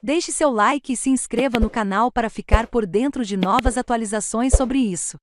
Deixe seu like e se inscreva no canal para ficar por dentro de novas atualizações sobre isso.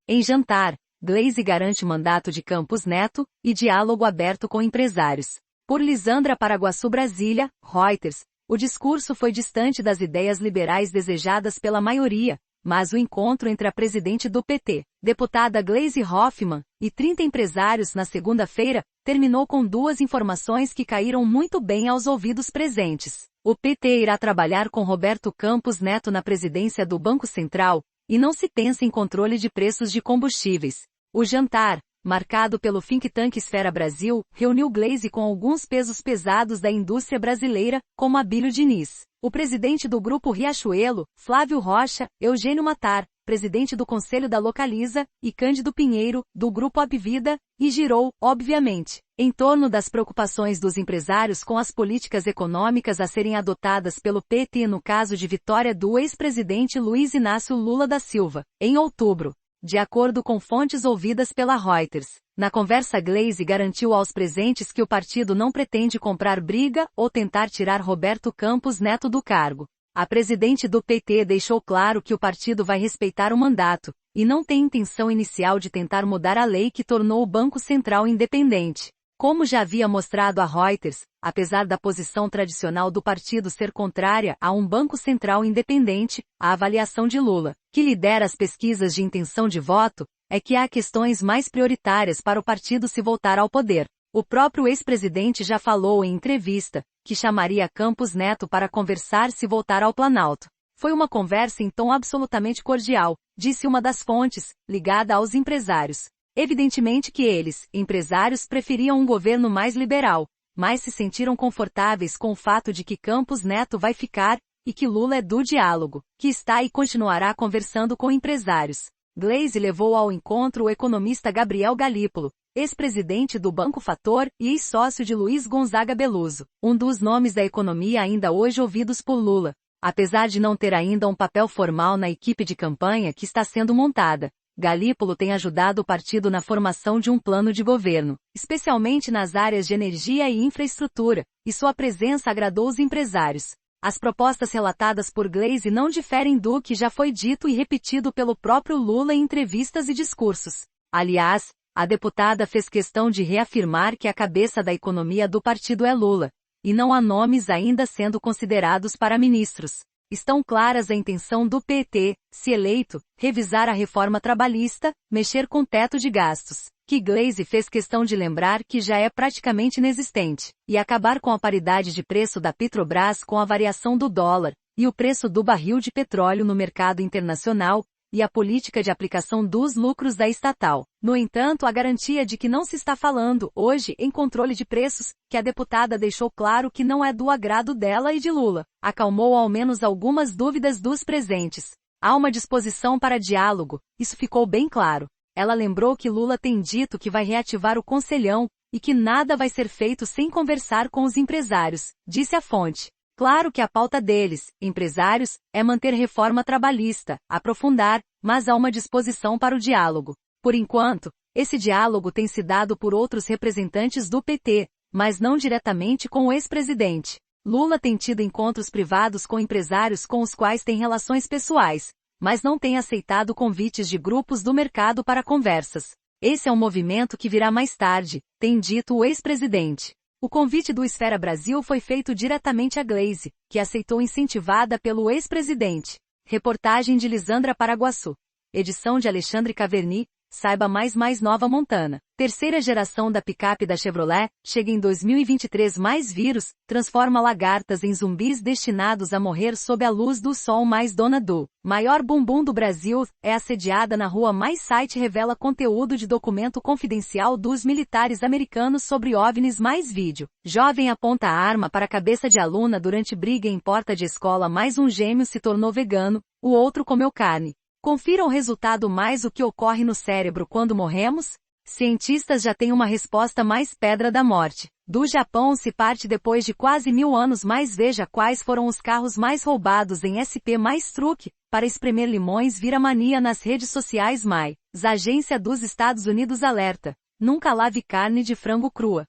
Em jantar, Gleisi garante mandato de Campos Neto e diálogo aberto com empresários. Por Lisandra Paraguaçu, Brasília, Reuters, o discurso foi distante das ideias liberais desejadas pela maioria, mas o encontro entre a presidente do PT, deputada Gleisi Hoffmann, e 30 empresários na segunda-feira, terminou com duas informações que caíram muito bem aos ouvidos presentes. O PT irá trabalhar com Roberto Campos Neto na presidência do Banco Central, e não se pensa em controle de preços de combustíveis. O jantar, marcado pelo think tank Esfera Brasil, reuniu Gleisi com alguns pesos pesados da indústria brasileira, como Abílio Diniz, o presidente do Grupo Riachuelo, Flávio Rocha, Eugênio Mattar, presidente do Conselho da Localiza, e Cândido Pinheiro, do Grupo Abvida, e girou, obviamente, em torno das preocupações dos empresários com as políticas econômicas a serem adotadas pelo PT no caso de vitória do ex-presidente Luiz Inácio Lula da Silva, em outubro. De acordo com fontes ouvidas pela Reuters, na conversa Gleisi garantiu aos presentes que o partido não pretende comprar briga ou tentar tirar Roberto Campos Neto do cargo. A presidente do PT deixou claro que o partido vai respeitar o mandato, e não tem intenção inicial de tentar mudar a lei que tornou o Banco Central independente. Como já havia mostrado a Reuters, apesar da posição tradicional do partido ser contrária a um Banco Central independente, a avaliação de Lula, que lidera as pesquisas de intenção de voto, é que há questões mais prioritárias para o partido se voltar ao poder. O próprio ex-presidente já falou em entrevista, que chamaria Campos Neto para conversar se voltar ao Planalto. Foi uma conversa em tom absolutamente cordial, disse uma das fontes, ligada aos empresários. Evidentemente que eles, empresários, preferiam um governo mais liberal, mas se sentiram confortáveis com o fato de que Campos Neto vai ficar, e que Lula é do diálogo, que está e continuará conversando com empresários. Gleisi levou ao encontro o economista Gabriel Galípolo, ex-presidente do Banco Fator e ex-sócio de Luiz Gonzaga Beloso, um dos nomes da economia ainda hoje ouvidos por Lula, apesar de não ter ainda um papel formal na equipe de campanha que está sendo montada. Galípolo tem ajudado o partido na formação de um plano de governo, especialmente nas áreas de energia e infraestrutura, e sua presença agradou os empresários. As propostas relatadas por Gleisi não diferem do que já foi dito e repetido pelo próprio Lula em entrevistas e discursos. Aliás, a deputada fez questão de reafirmar que a cabeça da economia do partido é Lula, e não há nomes ainda sendo considerados para ministros. Estão claras a intenção do PT, se eleito, revisar a reforma trabalhista, mexer com teto de gastos, que Gleisi fez questão de lembrar que já é praticamente inexistente, e acabar com a paridade de preço da Petrobras com a variação do dólar, e o preço do barril de petróleo no mercado internacional, e a política de aplicação dos lucros da estatal. No entanto, a garantia de que não se está falando, hoje, em controle de preços, que a deputada deixou claro que não é do agrado dela e de Lula, acalmou ao menos algumas dúvidas dos presentes. Há uma disposição para diálogo, isso ficou bem claro. Ela lembrou que Lula tem dito que vai reativar o Conselhão, e que nada vai ser feito sem conversar com os empresários, disse a fonte. Claro que a pauta deles, empresários, é manter reforma trabalhista, aprofundar, mas há uma disposição para o diálogo. Por enquanto, esse diálogo tem se dado por outros representantes do PT, mas não diretamente com o ex-presidente. Lula tem tido encontros privados com empresários com os quais tem relações pessoais, mas não tem aceitado convites de grupos do mercado para conversas. Esse é um movimento que virá mais tarde, tem dito o ex-presidente. O convite do Esfera Brasil foi feito diretamente a Gleisi, que aceitou incentivada pelo ex-presidente. Reportagem de Lisandra Paraguaçu. Edição de Alexandre Caverny. Saiba mais Nova Montana. Terceira geração da picape da Chevrolet, chega em 2023 mais vírus, transforma lagartas em zumbis destinados a morrer sob a luz do sol mais dona do maior bumbum do Brasil, é assediada na rua mais site revela conteúdo de documento confidencial dos militares americanos sobre OVNIs mais vídeo. Jovem aponta a arma para a cabeça de aluna durante briga em porta de escola mais um gêmeo se tornou vegano, o outro comeu carne. Confira o resultado mais o que ocorre no cérebro quando morremos? Cientistas já têm uma resposta mais pedra da morte. Do Japão se parte depois de quase 1000 anos mais veja quais foram os carros mais roubados em SP mais truque, para espremer limões vira mania nas redes sociais mais. Agência dos Estados Unidos alerta. Nunca lave carne de frango crua.